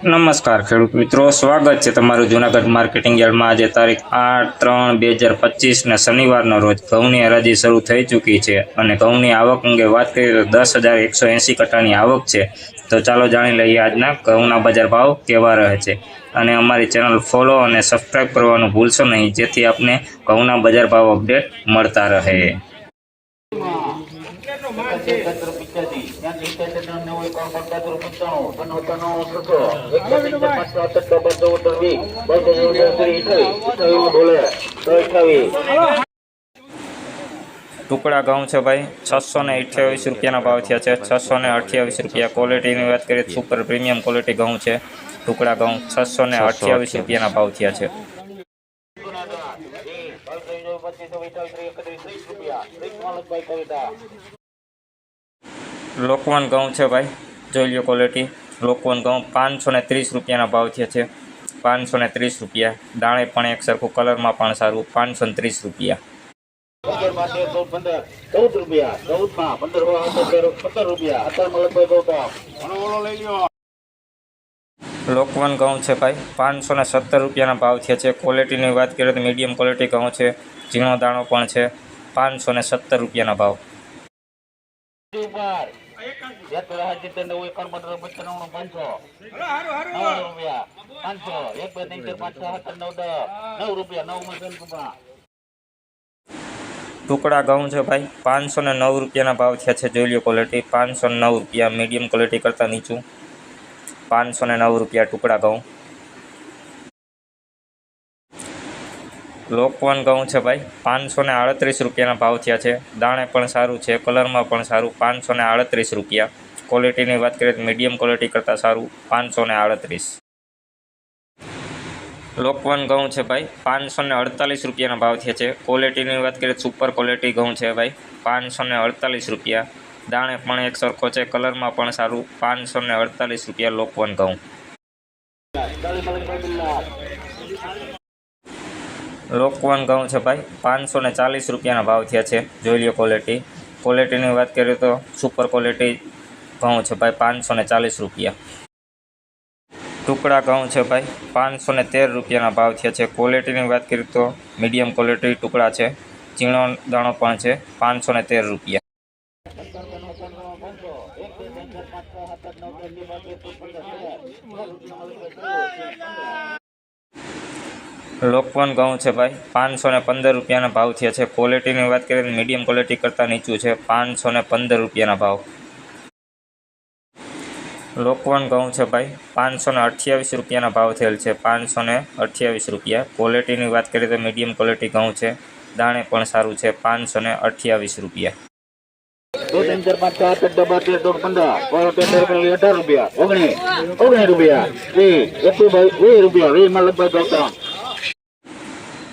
નમસ્કાર ખેડૂત મિત્રો, સ્વાગત છે તમારું જૂનાગઢ માર્કેટિંગ યાર્ડમાં। આજે તારીખ 8/3/2025 ને શનિવારના રોજ ઘઉંની હરાજી શરૂ થઈ ચૂકી છે અને ઘઉંની આવક અંગે વાત કરીએ તો 10,180 કટ્ટાની આવક છે। તો ચાલો જાણી લઈએ આજના ઘઉંના બજાર ભાવ કેવા રહે છે અને અમારી ચેનલ ફોલો અને સબસ્ક્રાઈબ કરવાનું ભૂલશો નહીં, જેથી આપને ઘઉંના બજાર ભાવ અપડેટ મળતા રહે। ટુકડા ઘઉં છે ભાઈ 628 રૂપિયાના ભાવ થયા છે। 628 રૂપિયા। ક્વોલિટીની વાત કરીએ સુપર પ્રીમિયમ ક્વોલિટી ઘઉં છે। ટુકડા ઘઉં 628 રૂપિયાના ભાવ થયા છે। લોકવન ઘઉં છે ભાઈ, જોઈ લો ક્વોલિટી। લોકવન ઘઉં 530 રૂપિયાના ભાવ થયા છે। 530 રૂપિયા। દાણે પણ એક સરખું, કલરમાં પણ સારું। 530 રૂપિયા। લોકવન ઘઉં છે ભાઈ 517 રૂપિયાના ભાવ થયા છે। ક્વોલિટીની વાત કરીએ તો મીડિયમ ક્વોલિટી ઘઉં છે, ઝીણો દાણો પણ છે। 517 રૂપિયાના ભાવ। ટુકડા ઘઉં છે ભાઈ 509 રૂપિયાના ભાવ થયા છે। જોઈ લો ક્વોલિટી 509 રૂપિયા। મીડિયમ ક્વોલિટી કરતાં નીચું 509 રૂપિયા ટુકડા ઘઉં। લોકવન ઘઉં છે ભાઈ 538 રૂપિયાના ભાવ થયા છે। દાણે પણ સારું છે, કલરમાં પણ સારું। 538 રૂપિયા। ક્વોલિટીની વાત કરીએ તો મીડિયમ ક્વોલિટી કરતાં સારું। 538। લોકવન ઘઉં છે ભાઈ 548 રૂપિયાના ભાવ થયા છે। ક્વોલિટીની વાત કરીએ સુપર ક્વોલિટી ઘઉં છે ભાઈ 548 રૂપિયા। દાણે પણ એક સરખો છે, કલરમાં પણ સારું। 548 રૂપિયા લોકવન ઘઉં। લોકવન ઘઉં છે ભાઈ 540 રૂપિયાના ભાવ થયા છે। જોઈ લો ક્વોલિટી। ક્વોલિટીની વાત કરીએ તો સુપર ક્વોલિટી ઘઉં છે ભાઈ 540 રૂપિયા। ટુકડા ઘઉં છે ભાઈ 513 રૂપિયાના ભાવ થયા છે। ક્વોલિટીની વાત કરીએ તો મીડિયમ ક્વોલિટી ટુકડા છે, ઝીણો દાણો પણ છે। 513 રૂપિયા। લોકવન ઘઉં છે ભાઈ 515 રૂપિયાના ભાવ થયા છે। ક્વોલિટીની વાત કરીએ તો મીડિયમ ક્વોલિટી કરતાં નીચું છે। 515 રૂપિયાના ભાવ। લોકવન ઘઉં છે ભાઈ 528 રૂપિયાના ભાવ થયેલ છે। 528 રૂપિયા। ક્વોલિટીની વાત કરીએ તો મીડિયમ ક્વોલિટી ઘઉં છે, દાણે પણ સારું છે। 528 રૂપિયા।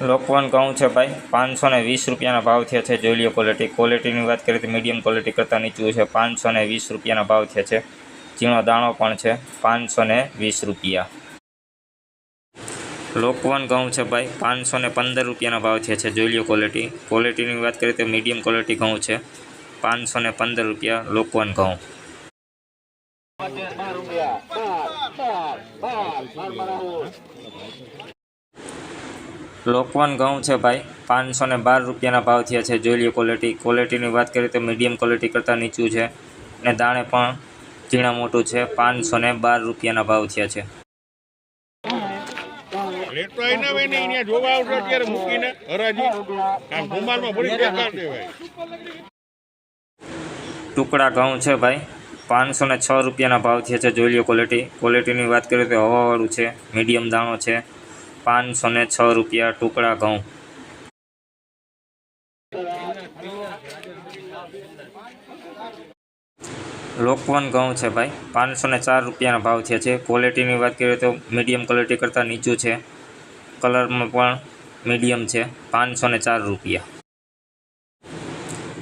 લોકવન ઘઉં છે ભાઈ 520 રૂપિયાના ભાવ થયા છે। જોઈ લો ક્વોલિટી। ક્વોલિટીની વાત કરીએ તો મીડિયમ ક્વોલિટી કરતાં નીચું છે। 520 રૂપિયાના ભાવ થયા છે, ઝીણો દાણો પણ છે। 520 રૂપિયા। લોકવન ઘઉં છે ભાઈ 515 રૂપિયાના ભાવ થયા છે। જોઈ લો ક્વોલિટી। ક્વોલિટીની વાત કરીએ તો મીડિયમ ક્વોલિટી ઘઉં છે। 515 રૂપિયા લોકવન ઘઉં। લોકવન ઘઉં છે ભાઈ 512 રૂપિયાના ભાવ થયા છે। જોઈ લો ક્વોલિટી। ક્વોલિટીની વાત કરીએ તો મીડિયમ ક્વોલિટી કરતાં નીચું છે અને દાણે પણ ઝીણા મોટું છે। 512 રૂપિયાના ભાવ થયા છે। ટુકડા ઘઉં છે ભાઈ 506 રૂપિયાના ભાવ થયા છે। જોઈ લો ક્વોલિટી। ક્વોલિટીની વાત કરીએ તો હવાવાળું છે, મીડિયમ દાણો છે। 506 રૂપિયા ટુકડા ઘઉં। લોકવન ઘઉં છે ભાઈ 504 રૂપિયાના ભાવ થયા છે। ક્વોલિટીની વાત કરીએ તો મીડિયમ ક્વોલિટી કરતાં નીચું છે, કલરમાં પણ મીડિયમ છે। 504 રૂપિયા।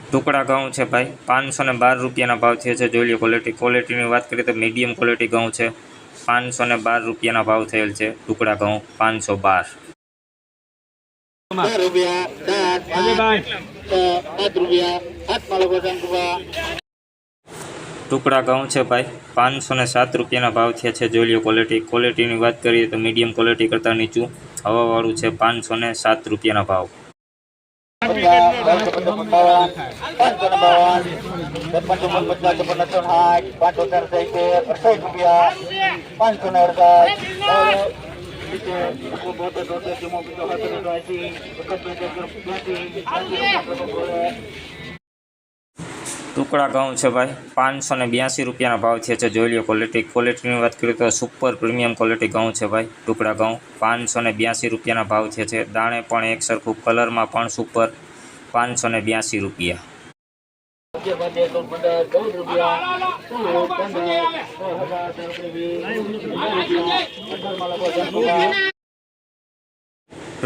ટુકડા ઘઉં છે ભાઈ 512 રૂપિયાના ભાવ થયા છે। જોઈ લો ક્વોલિટી। ક્વોલિટીની વાત કરીએ તો મીડિયમ ક્વોલિટી ઘઉં છે। 512 રૂપિયાના ભાવ થયેલ છે ટુકડા ઘઉં। 512। ટુકડા ઘઉં છે ભાઈ 507 રૂપિયાના ભાવ થયા છે। જોઈ લો ક્વોલિટીની વાત કરીએ તો મીડિયમ ક્વોલિટી કરતાં નીચું હવાવાળું છે 507 રૂપિયાના ભાવ। ટુકડા ઘઉં છે ભાઈ 582 રૂપિયાના ભાવ થયા છે। જોઈ લો ક્વોલિટીની વાત કરીએ તો સુપર પ્રીમિયમ ક્વોલિટી ઘઉં છે ભાઈ। ટુકડા ઘઉં 582 રૂપિયાના ભાવ થયા છે। દાણે પણ એક સરખું, કલરમાં પણ સુપર 582 રૂપિયા।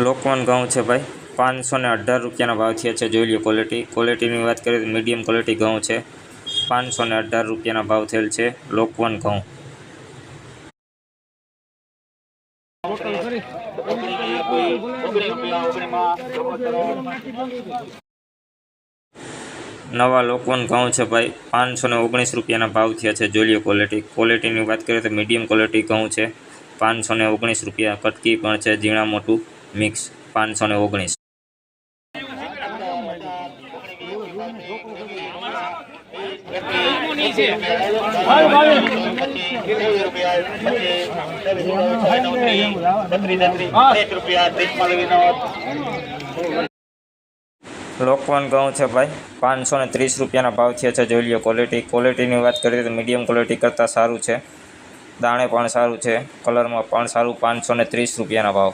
લોકવન ઘઉં છે ભાઈ 518 રૂપિયાના ભાવ થયા છે। જોઈ લો ક્વોલિટીની વાત કરીએ તો મીડિયમ ક્વોલિટી ઘઉં છે 518 રૂપિયાના ભાવ થયેલ છે લોકવન ઘઉં। નવા લોકવન ઘઉં છે ભાઈ 519 રૂપિયાના ભાવ થયા છે। જોઈ લો ક્વોલિટીની વાત કરીએ તો મીડિયમ ક્વોલિટી ઘઉં છે 519 રૂપિયા। કટકી પણ છે, ઝીણા મોટું મિક્સ 519। લોકવન ઘઉં છે ભાઈ 530 રૂપિયાના ભાવ થયા છે। જોઈ લો ક્વોલિટીની વાત કરીએ તો મીડિયમ ક્વોલિટી કરતાં સારું છે, દાણે પણ સારું છે, કલરમાં પણ સારું 530 રૂપિયાના ભાવ।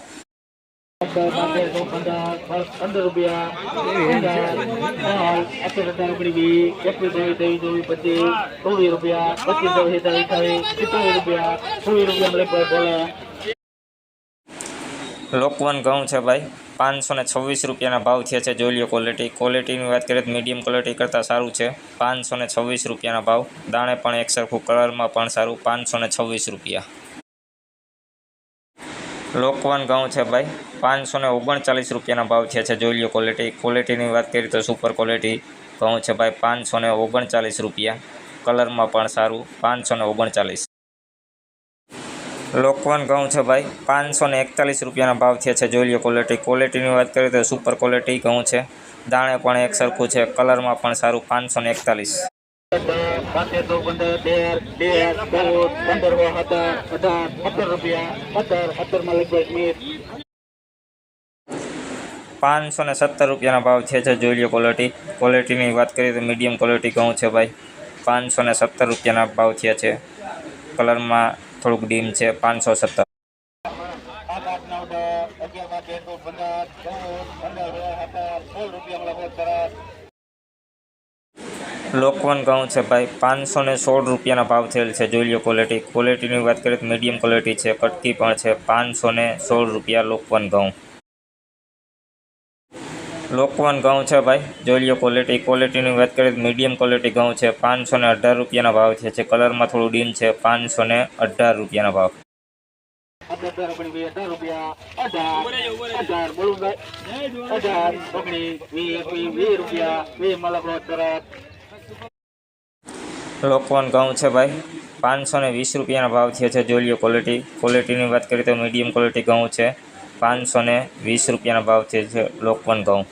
લોકવન ઘઉં છે ભાઈ 526 રૂપિયાના ભાવ થયા છે। જોઈ લો ક્વોલિટીની વાત કરીએ તો મીડિયમ ક્વોલિટી કરતાં સારું છે 526 રૂપિયાના ભાવ। દાણે પણ એક સરખું, કલરમાં પણ સારું 526 રૂપિયા। લોકવન ઘઉં છે ભાઈ 539 રૂપિયાના ભાવ થયા છે। જોઈ લો ક્વોલિટીની વાત કરીએ તો સુપર ક્વોલિટી ઘઉં છે ભાઈ 539 રૂપિયા, કલરમાં પણ સારું 539। લોકવન ઘઉં છે ભાઈ 541 રૂપિયાના ભાવ થયા છે। જોઈ લો ક્વોલિટીની વાત કરીએ તો સુપર ક્વોલિટી ઘઉં છે, દાણે પણ એક સરખું છે, કલરમાં પણ સારું 541। ₹517 રૂપિયાના ભાવ થયા છે। જોઈ લો ક્વોલિટીની વાત કરીએ તો મીડિયમ ક્વોલિટી ઘઉં છે ભાઈ 517 રૂપિયાના ભાવ થયા છે, કલરમાં થોડુંક ડીમ છે 517। લોકવન ઘઉં છે ભાઈ 516 રૂપિયાના ભાવ થયેલ છે। જોઈ લો ક્વોલિટીની વાત કરીએ તો મીડિયમ ક્વોલિટી છે, કટકી પણ છે 516 રૂપિયા લોકવન ઘઉં। લોકવન ઘઉં છે ભાઈ જોઈ લો ક્વોલિટીની વાત કરીએ તો મીડિયમ ક્વોલિટી ઘઉં છે 518 રૂપિયાના ભાવ થયા છે, કલરમાં થોડું ડીમ છે 518 રૂપિયાના ભાવ। લોકવન ઘઉં છે ભાઈ 520 રૂપિયાના ભાવ થયા છે। જોઈ લો ક્વોલિટીની વાત કરીએ તો મીડિયમ ક્વોલિટી ઘઉં છે 520 રૂપિયાના ભાવ થયા છે લોકવન ઘઉં।